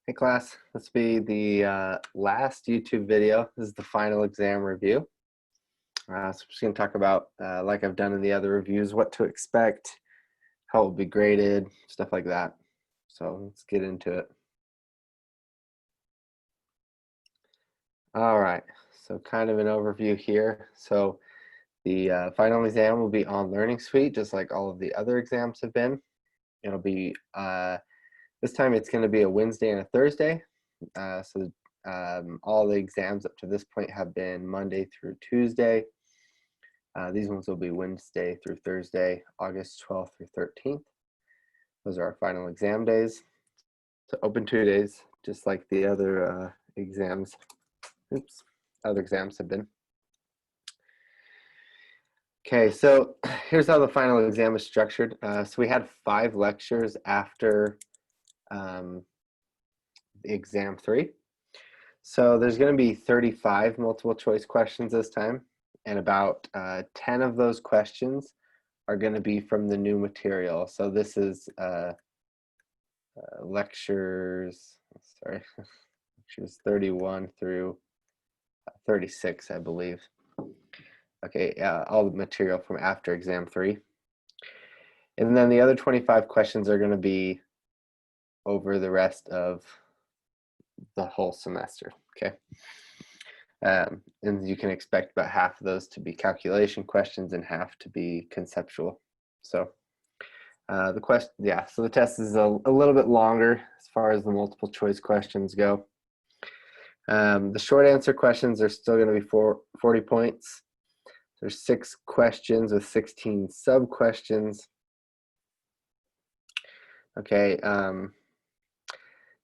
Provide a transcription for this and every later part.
Hey class, this will be the last YouTube video. This is the final exam review. So I'm just going to talk about, like I've done in the other reviews, what to expect, how it will be graded, stuff like that. So let's get into it. All right, so kind of an overview here. So the final exam will be on Learning Suite, just like all of the other exams have been. It'll be, this time it's going to be a Wednesday and a Thursday. All the exams up to this point have been Monday through Tuesday. These ones will be Wednesday through Thursday, August 12th through 13th. Those are our final exam days. So open 2 days, just like the other exams. Other exams have been. Okay, so here's how the final exam is structured. So we had 5 lectures after exam 3. So there's going to be 35 multiple choice questions this time, and about 10 of those questions are going to be from the new material. So this is lectures 31 through 36, I believe. Okay, all the material from after exam 3. And then the other 25 questions are going to be over the rest of the whole semester, okay? And you can expect about half of those to be calculation questions and half to be conceptual. So so the test is a little bit longer as far as the multiple choice questions go. The short answer questions are still going to be 40 points. There's 6 questions with 16 sub questions. Okay,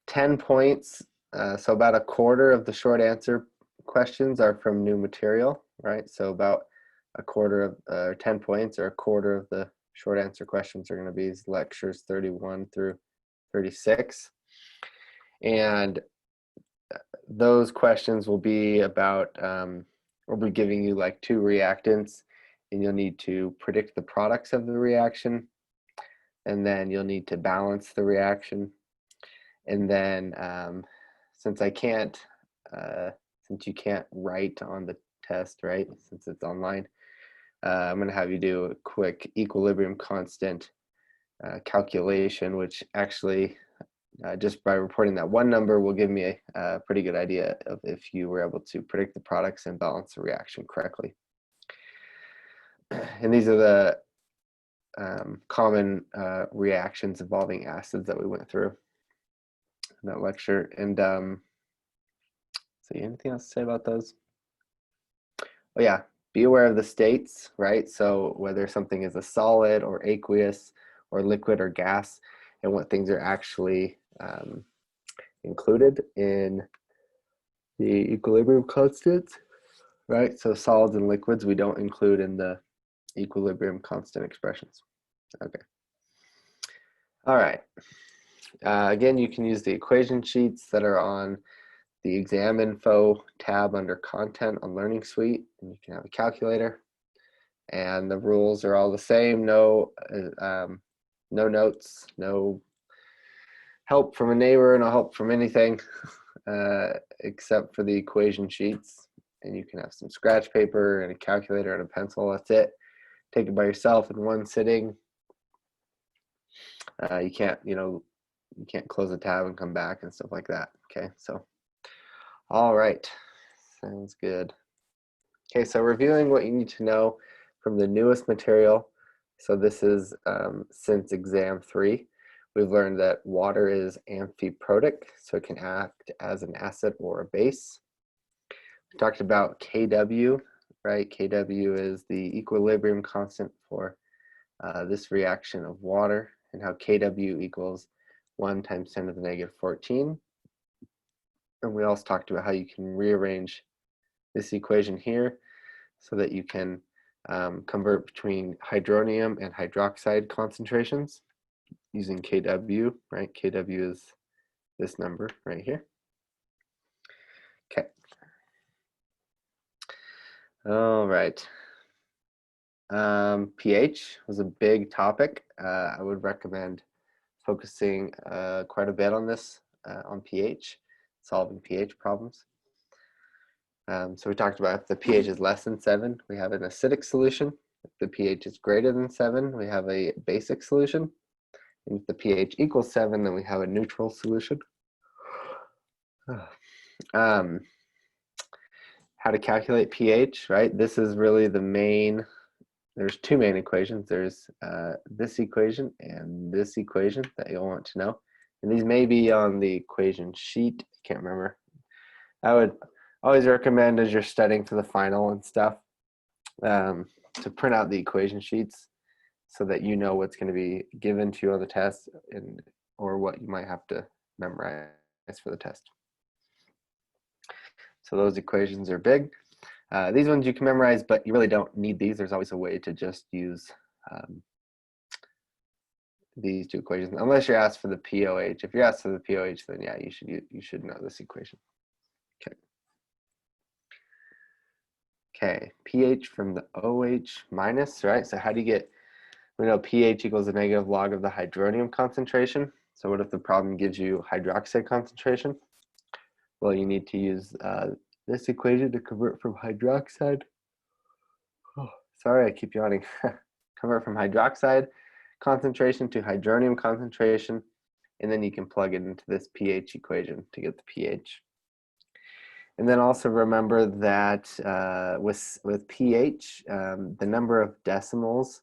10 points. So about a quarter of the short answer questions are from new material, right? So about a quarter of 10 points, or a quarter of the short answer questions are going to be lectures 31 through 36. And those questions will be about, we'll be giving you like 2 reactants, and you'll need to predict the products of the reaction, and then you'll need to balance the reaction. And then since you can't write on the test, right, since it's online, I'm going to have you do a quick equilibrium constant calculation, which actually just by reporting that one number will give me a pretty good idea of if you were able to predict the products and balance the reaction correctly. And these are the common reactions involving acids that we went through in that lecture. And so anything else to say about those? Oh yeah, be aware of the states, right? So whether something is a solid or aqueous or liquid or gas, and what things are actually included in the equilibrium constants, right? So solids and liquids we don't include in the equilibrium constant expressions. Okay. All right. Again, you can use the equation sheets that are on the exam info tab under content on Learning Suite, and you can have a calculator. And the rules are all the same. No notes, no help from a neighbor, no help from anything except for the equation sheets. And you can have some scratch paper and a calculator and a pencil. That's it. Take it by yourself in one sitting. You can't close the tab and come back and stuff like that. Okay, so all right, sounds good. Okay, so reviewing what you need to know from the newest material. So this is since exam 3. We've learned that water is amphiprotic, so it can act as an acid or a base. We talked about Kw, right? Kw is the equilibrium constant for this reaction of water, and how Kw equals 1 times 10 to the negative 14. And we also talked about how you can rearrange this equation here so that you can convert between hydronium and hydroxide concentrations using Kw, right? Kw is this number right here. Okay. All right. pH was a big topic. I would recommend focusing quite a bit on this on pH, solving pH problems. So we talked about if the pH is less than 7, we have an acidic solution. If the pH is greater than 7, we have a basic solution. And if the pH equals 7, then we have a neutral solution. How to calculate pH, right? This is really the main, there's two main equations. There's this equation and this equation that you'll want to know. And these may be on the equation sheet. I can't remember. I would always recommend as you're studying for the final and stuff to print out the equation sheets so that you know what's going to be given to you on the test and or what you might have to memorize for the test. So those equations are big. These ones you can memorize, but you really don't need these. There's always a way to just use these two equations, unless you're asked for the POH. If you're asked for the POH, then yeah, you should know this equation. Okay. Okay, pH from the OH minus, right? So how do you get, we know pH equals the negative log of the hydronium concentration. So what if the problem gives you hydroxide concentration? Well, you need to use this equation to convert from hydroxide. Oh, sorry, I keep yawning. Convert from hydroxide concentration to hydronium concentration, and then you can plug it into this pH equation to get the pH. And then also remember that with pH, the number of decimals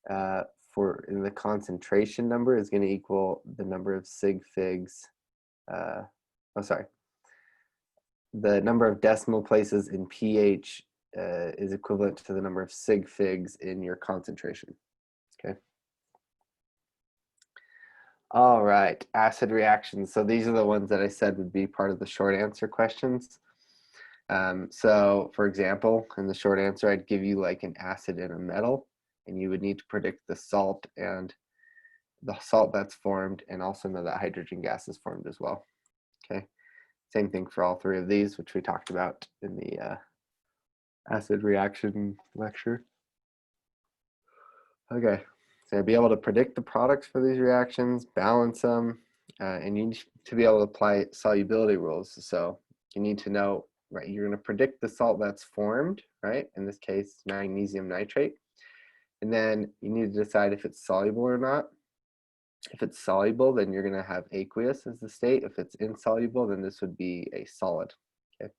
in the concentration number is going to equal the number of sig figs. The number of decimal places in pH is equivalent to the number of sig figs in your concentration. Okay. All right, acid reactions. So these are the ones that I said would be part of the short answer questions. So for example, in the short answer, I'd give you like an acid and a metal, and you would need to predict the salt that's formed, and also know that hydrogen gas is formed as well. Okay, same thing for all three of these, which we talked about in the acid reaction lecture. Okay, so be able to predict the products for these reactions, balance them, and you need to be able to apply solubility rules. So you need to know, right, you're going to predict the salt that's formed, right? In this case, magnesium nitrate. And then you need to decide if it's soluble or not. If it's soluble, then you're going to have aqueous as the state. If it's insoluble, then this would be a solid. Okay.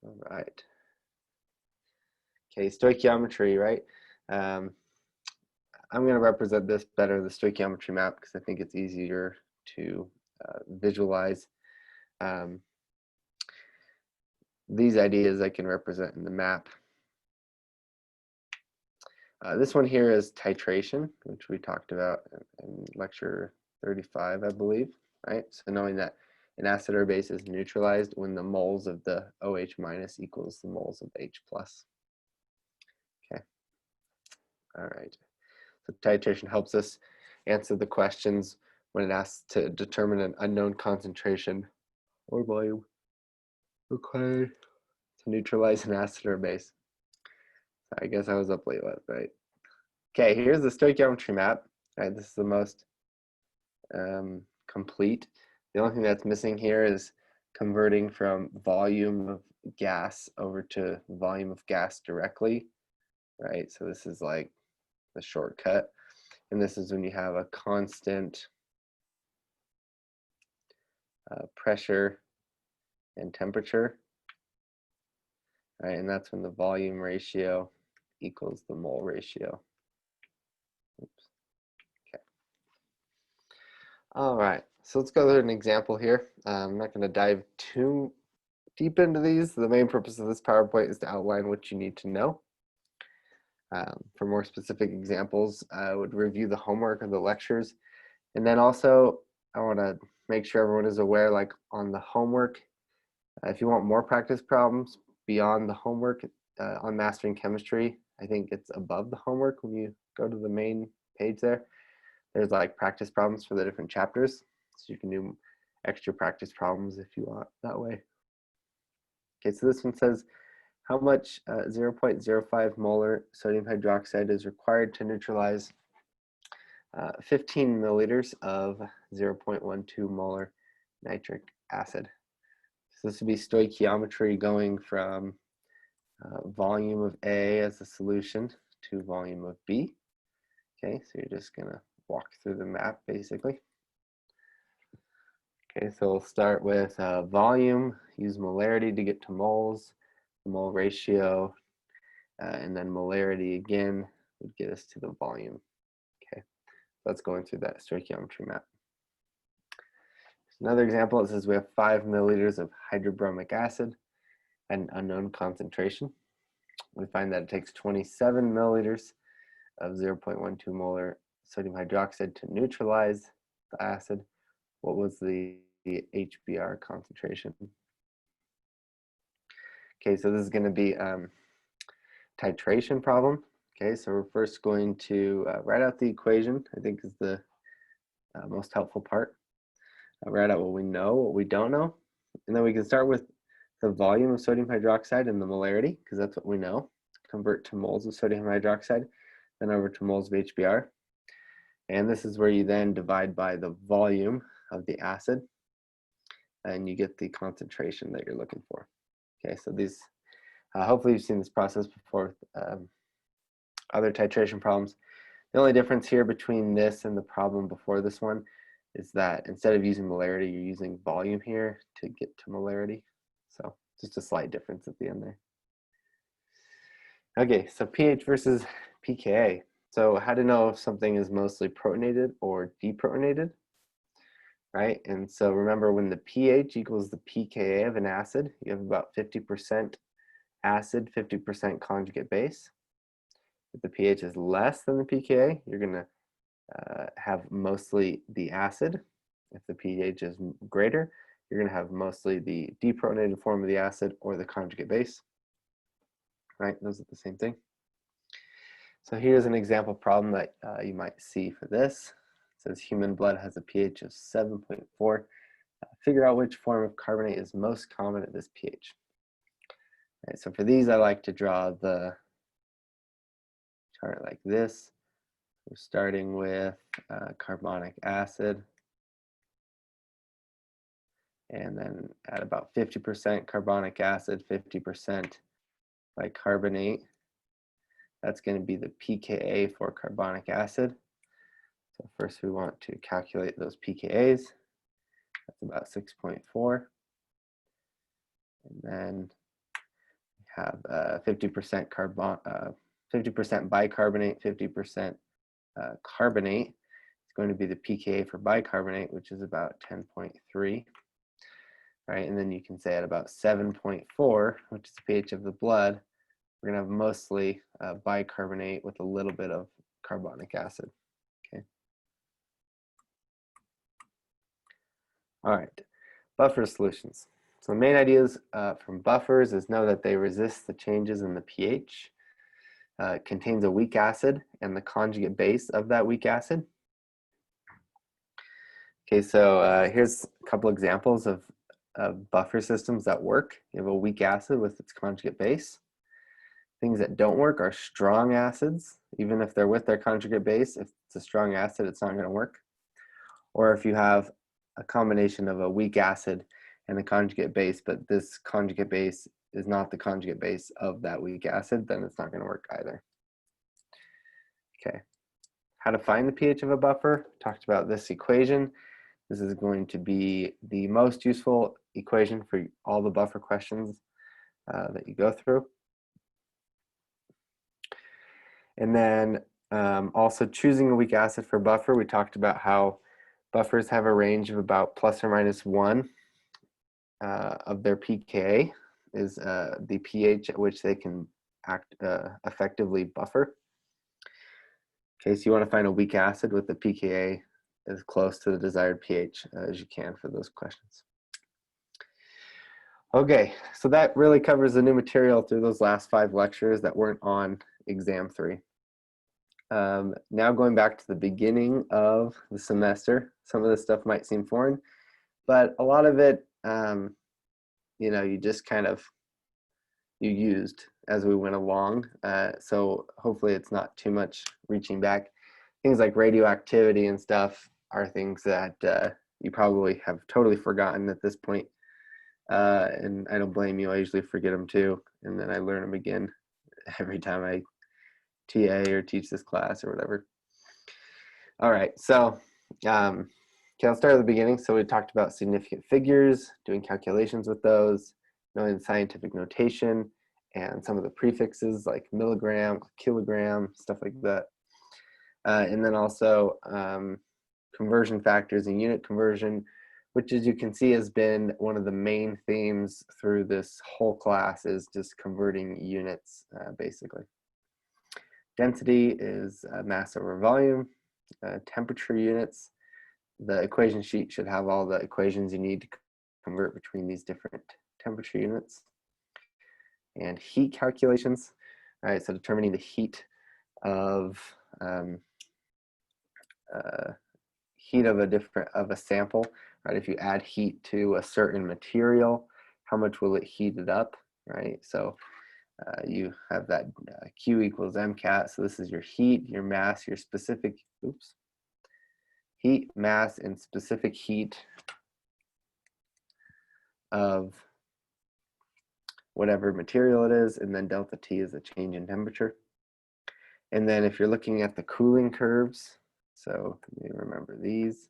All right. Okay, stoichiometry, right? I'm going to represent this better in the stoichiometry map because I think it's easier to visualize. These ideas I can represent in the map. This one here is titration, which we talked about in lecture 35, I believe, right? So knowing that an acid or base is neutralized when the moles of the OH minus equals the moles of H plus. Okay, all right. So titration helps us answer the questions when it asks to determine an unknown concentration or volume required to neutralize an acid or base. So I guess I was up late, right? Okay, here's the stoichiometry map. Right, this is the most complete. The only thing that's missing here is converting from volume of gas over to volume of gas directly, right? So this is like the shortcut. And this is when you have a constant pressure and temperature, right? And that's when the volume ratio equals the mole ratio. Oops. Okay. All right, so let's go through an example here. I'm not going to dive too deep into these. The main purpose of this PowerPoint is to outline what you need to know. For more specific examples, I would review the homework of the lectures. And then also, I want to make sure everyone is aware, like on the homework, if you want more practice problems beyond the homework on mastering chemistry, I think it's above the homework when you go to the main page there. There's like practice problems for the different chapters. So you can do extra practice problems if you want that way. Okay, so this one says, how much 0.05 molar sodium hydroxide is required to neutralize 15 milliliters of 0.12 molar nitric acid. So this would be stoichiometry going from volume of A as a solution to volume of B. Okay, so you're just gonna walk through the map basically. Okay, so we'll start with volume, use molarity to get to moles, mole ratio, and then molarity again would get us to the volume. Okay, that's going through that stoichiometry map. Another example, it says we have 5 milliliters of hydrobromic acid at an unknown concentration. We find that it takes 27 milliliters of 0.12 molar sodium hydroxide to neutralize the acid. What was the HBr concentration? Okay, so this is going to be titration problem. Okay, so we're first going to write out the equation, I think is the most helpful part. Write out what we know, what we don't know, and then we can start with the volume of sodium hydroxide and the molarity, because that's what we know. Convert to moles of sodium hydroxide, then over to moles of HBr. And this is where you then divide by the volume of the acid, and you get the concentration that you're looking for. Okay, so these, hopefully you've seen this process before. Other titration problems. The only difference here between this and the problem before this one is that instead of using molarity, you're using volume here to get to molarity. So just a slight difference at the end there. Okay, so pH versus pKa. So how to know if something is mostly protonated or deprotonated, right? And so remember, when the pH equals the pKa of an acid, you have about 50% acid, 50% conjugate base. If the pH is less than the pKa, you're gonna have mostly the acid. If the pH is greater, you're gonna have mostly the deprotonated form of the acid or the conjugate base, right? Those are the same thing. So here's an example problem that you might see for this. It says human blood has a pH of 7.4. Figure out which form of carbonate is most common at this pH. Right, so for these, I like to draw the chart like this. We're starting with carbonic acid, and then at about 50% carbonic acid, 50% bicarbonate. That's going to be the pKa for carbonic acid. So first we want to calculate those pKa's. That's about 6.4. And then we have 50% 50% bicarbonate, 50% carbonate. It's going to be the pKa for bicarbonate, which is about 10.3. Right, and then you can say at about 7.4, which is the pH of the blood, we're going to have mostly bicarbonate with a little bit of carbonic acid. Okay. All right, buffer solutions. So the main ideas from buffers is know that they resist the changes in the pH. It contains a weak acid and the conjugate base of that weak acid. Okay, so here's a couple examples of buffer systems that work. You have a weak acid with its conjugate base. Things that don't work are strong acids. Even if they're with their conjugate base, if it's a strong acid, it's not going to work. Or if you have a combination of a weak acid and a conjugate base, but this conjugate base is not the conjugate base of that weak acid, then it's not going to work either. Okay, how to find the pH of a buffer. Talked about this equation. This is going to be the most useful equation for all the buffer questions that you go through. And then also choosing a weak acid for buffer. We talked about how buffers have a range of about ±1 of their pKa is the pH at which they can act effectively buffer. Okay, so you want to find a weak acid with the pKa as close to the desired pH as you can for those questions. Okay, so that really covers the new material through those last 5 lectures that weren't on exam 3. Now going back to the beginning of the semester, some of this stuff might seem foreign, but a lot of it, you know, you just kind of, you used as we went along. So hopefully it's not too much reaching back. Things like radioactivity and stuff, are things that you probably have totally forgotten at this point. And I don't blame you. I usually forget them too, and then I learn them again every time I TA or teach this class or whatever. All right, so okay, I'll start at the beginning. So we talked about significant figures, doing calculations with those, knowing the scientific notation, and some of the prefixes like milligram, kilogram, stuff like that. And then also conversion factors and unit conversion, which, as you can see, has been one of the main themes through this whole class, is just converting units, basically. Density is mass over volume. Temperature units, the equation sheet should have all the equations you need to convert between these different temperature units. And heat calculations, all right, so determining the heat of a sample, right? If you add heat to a certain material, how much will it heat it up, right? So you have that Q equals MCAT. So this is your heat, your mass, your specific, heat, mass, and specific heat of whatever material it is, and then delta T is the change in temperature. And then if you're looking at the cooling curves, so let me remember these.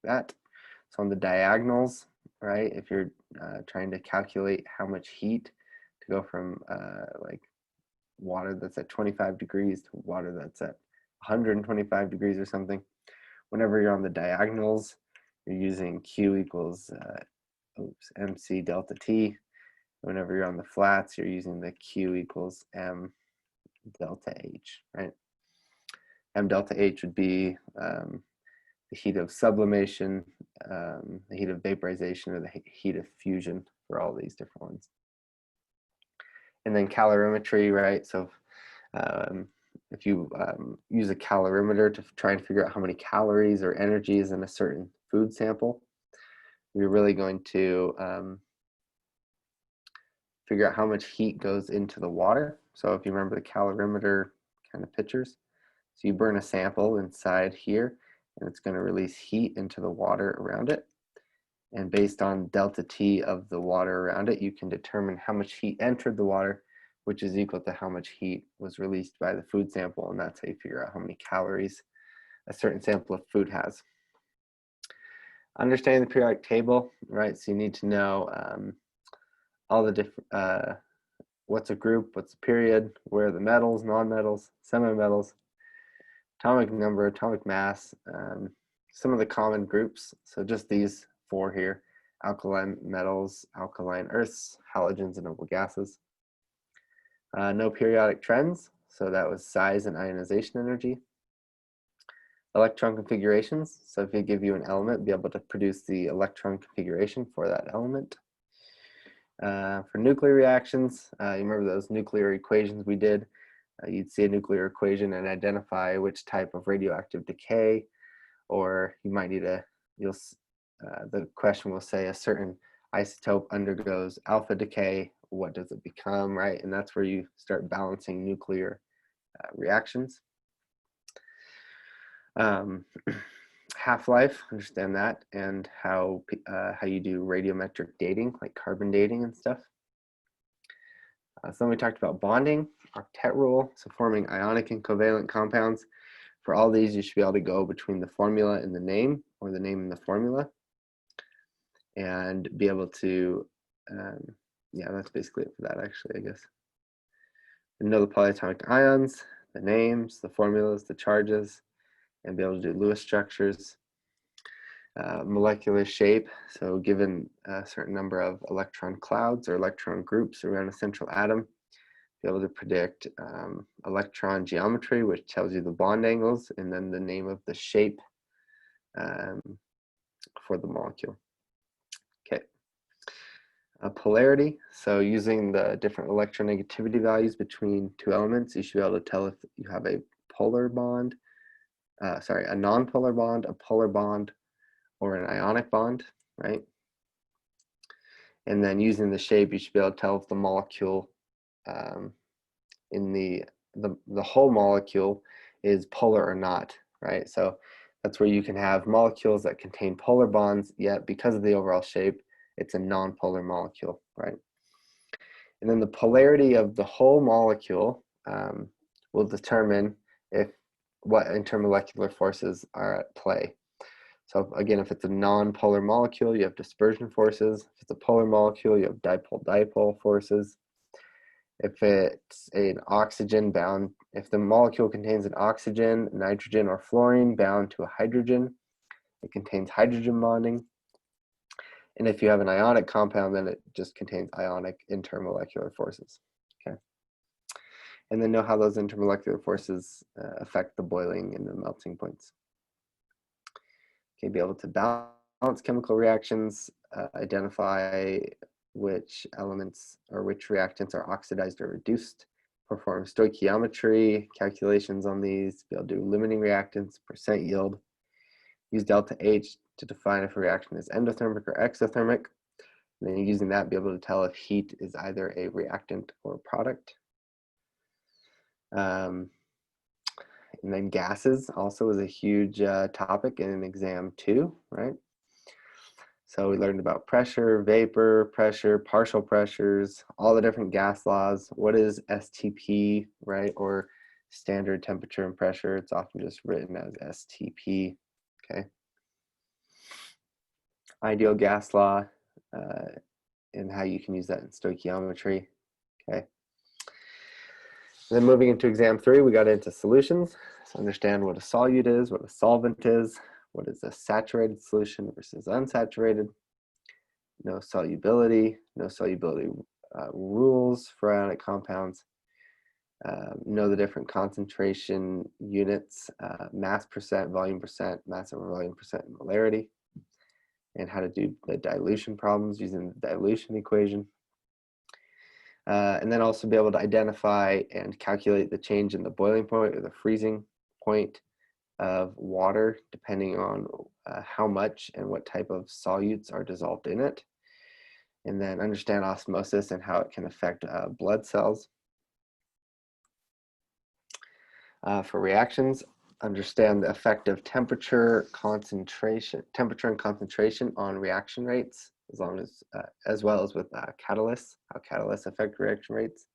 That. So on the diagonals, right, if you're trying to calculate how much heat to go from like water that's at 25 degrees to water that's at 125 degrees or something, whenever you're on the diagonals, you're using Q equals MC delta T. Whenever you're on the flats, you're using the Q equals M delta H, right? M delta H would be the heat of sublimation, the heat of vaporization, or the heat of fusion for all these different ones. And then calorimetry, right? So if you use a calorimeter to try and figure out how many calories or energy is in a certain food sample, you're really going to figure out how much heat goes into the water. So if you remember the calorimeter kind of pictures, so you burn a sample inside here, and it's going to release heat into the water around it. And based on delta T of the water around it, you can determine how much heat entered the water, which is equal to how much heat was released by the food sample. And that's how you figure out how many calories a certain sample of food has. Understanding the periodic table, right? So you need to know all the different, what's a group, what's a period, where are the metals, non-metals, semi-metals, atomic number, atomic mass, some of the common groups. So just these four here: alkaline metals, alkaline earths, halogens, and noble gases. No periodic trends. So that was size and ionization energy. Electron configurations. So if you give you an element, be able to produce the electron configuration for that element. For nuclear reactions, you remember those nuclear equations we did? You'd see a nuclear equation and identify which type of radioactive decay, or you might need the question will say a certain isotope undergoes alpha decay, what does it become, right? And that's where you start balancing nuclear reactions. Half-life, understand that, and how you do radiometric dating, like carbon dating and stuff. So then we talked about bonding, octet rule, so forming ionic and covalent compounds. For all these, you should be able to go between the formula and the name, or the name and the formula, and be able to, yeah, that's basically it for that, actually, I guess. And know the polyatomic ions, the names, the formulas, the charges, and be able to do Lewis structures. Molecular shape, so given a certain number of electron clouds or electron groups around a central atom, be able to predict electron geometry, which tells you the bond angles, and then the name of the shape for the molecule. Okay. Polarity, so using the different electronegativity values between two elements, you should be able to tell if you have a polar bond, a non-polar bond, a polar bond, or an ionic bond, right? And then using the shape, you should be able to tell if the molecule in the whole molecule is polar or not, right? So that's where you can have molecules that contain polar bonds, yet because of the overall shape, it's a non-polar molecule, right? And then the polarity of the whole molecule will determine what intermolecular forces are at play. So again, if it's a non-polar molecule, you have dispersion forces. If it's a polar molecule, you have dipole-dipole forces. If it's an oxygen bound, if the molecule contains an oxygen, nitrogen, or fluorine bound to a hydrogen, it contains hydrogen bonding. And if you have an ionic compound, then it just contains ionic intermolecular forces. Okay. And then know how those intermolecular forces affect the boiling and the melting points. Okay, be able to balance chemical reactions, identify which elements or which reactants are oxidized or reduced, perform stoichiometry calculations on these, be able to do limiting reactants, percent yield, use delta H to define if a reaction is endothermic or exothermic, and then using that be able to tell if heat is either a reactant or a product. And then gases also is a huge topic in exam 2, right? So we learned about pressure, vapor, pressure, partial pressures, all the different gas laws. What is STP, right? Or standard temperature and pressure. It's often just written as STP, okay? Ideal gas law and how you can use that in stoichiometry, okay? And then moving into exam 3, we got into solutions. So understand what a solute is, what a solvent is, what is a saturated solution versus unsaturated. No solubility rules for ionic compounds. Know the different concentration units, mass percent, volume percent, mass over volume percent, and molarity, and how to do the dilution problems using the dilution equation. And then also be able to identify and calculate the change in the boiling point or the freezing point of water, depending on how much and what type of solutes are dissolved in it. And then understand osmosis and how it can affect blood cells. For reactions, understand the effect of temperature and concentration on reaction rates, as well as with catalysts, how catalysts affect reaction rates.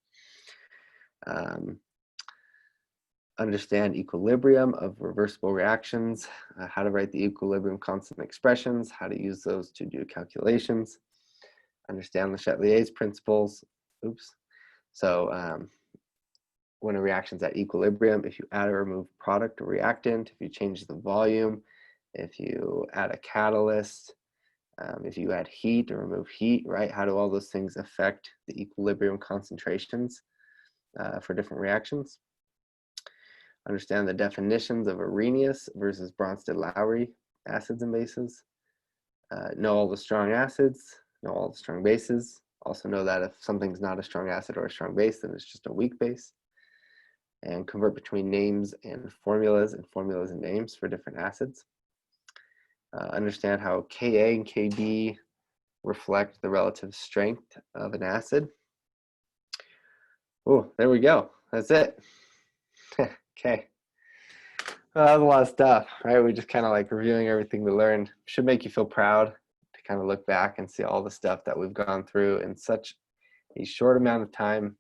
Understand equilibrium of reversible reactions, how to write the equilibrium constant expressions, how to use those to do calculations. Understand the Chatelier's principles. So when a reaction's at equilibrium, if you add or remove product or reactant, if you change the volume, if you add a catalyst, if you add heat or remove heat, right? How do all those things affect the equilibrium concentrations for different reactions? Understand the definitions of Arrhenius versus Bronsted-Lowry acids and bases. Know all the strong acids, know all the strong bases. Also know that if something's not a strong acid or a strong base, then it's just a weak base. And convert between names and formulas and names for different acids. Understand how Ka and Kb reflect the relative strength of an acid. Oh, there we go. That's it. Okay. Well, that was a lot of stuff, right? We just kind of like reviewing everything we learned. Should make you feel proud to kind of look back and see all the stuff that we've gone through in such a short amount of time.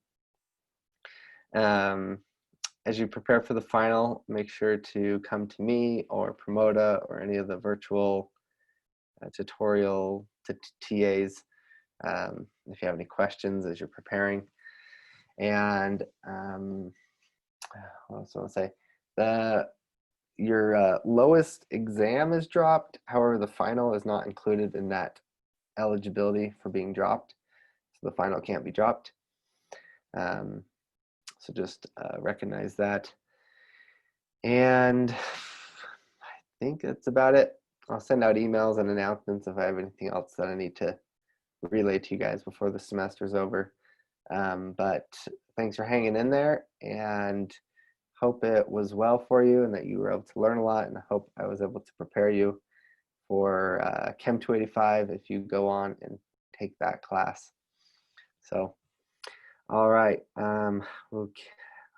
As you prepare for the final, make sure to come to me or Promoda or any of the virtual tutorial TAs if you have any questions as you're preparing. And what else do I want to say? Your lowest exam is dropped. However, the final is not included in that eligibility for being dropped. So the final can't be dropped. So just recognize that. And I think that's about it. I'll send out emails and announcements if I have anything else that I need to relay to you guys before the semester's over. But thanks for hanging in there, and hope it was well for you and that you were able to learn a lot, and I hope I was able to prepare you for Chem 285 if you go on and take that class. So, all right.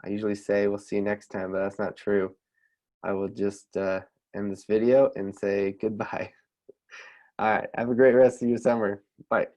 I usually say we'll see you next time, but that's not true. I will just end this video and say goodbye. All right, have a great rest of your summer. Bye.